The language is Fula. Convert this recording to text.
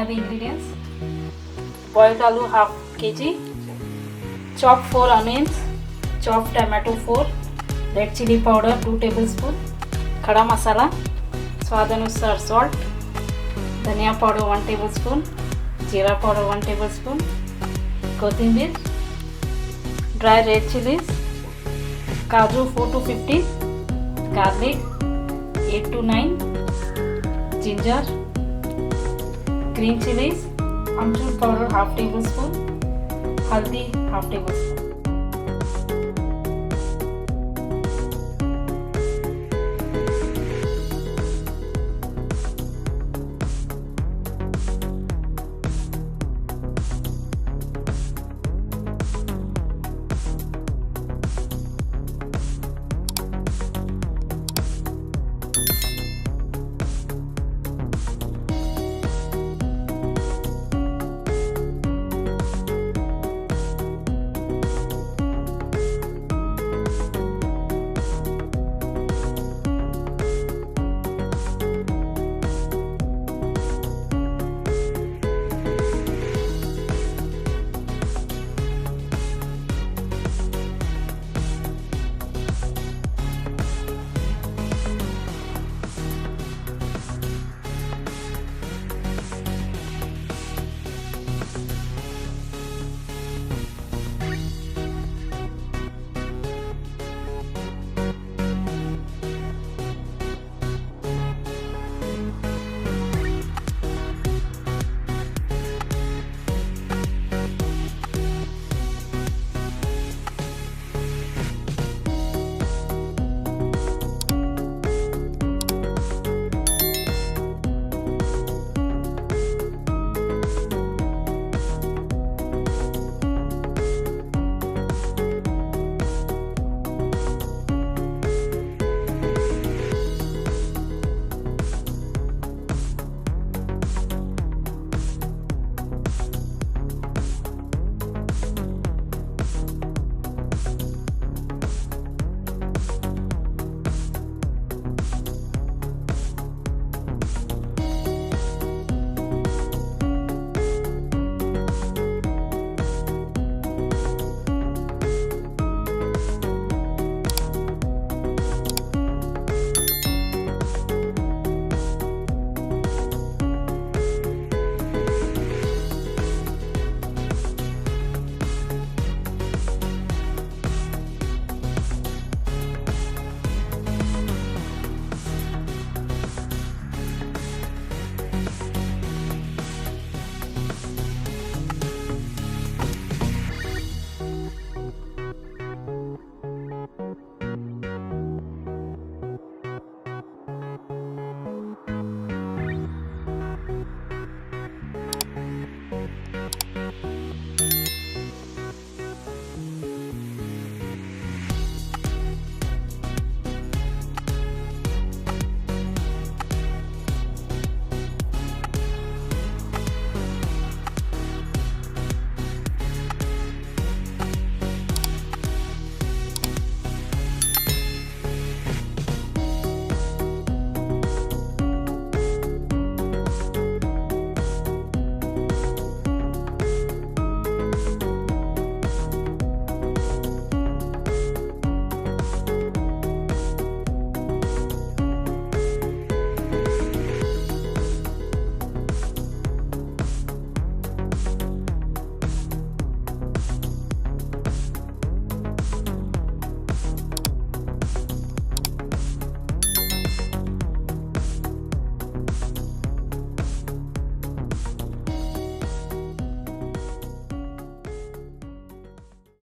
are the ingredients: boiled aloo half kg, chopped 4 onions, chopped tomato 4, red chilli powder 2 tablespoon, khada masala, स्वादानुसार salt, धनिया powder 1 tablespoon, jeera powder 1 tablespoon, कोथिंबीर, dry red chilies, काजू 4 to 15, garlic 8 to 9, ginger, green chilies, amchur powder half tablespoon, haldi half tablespoon.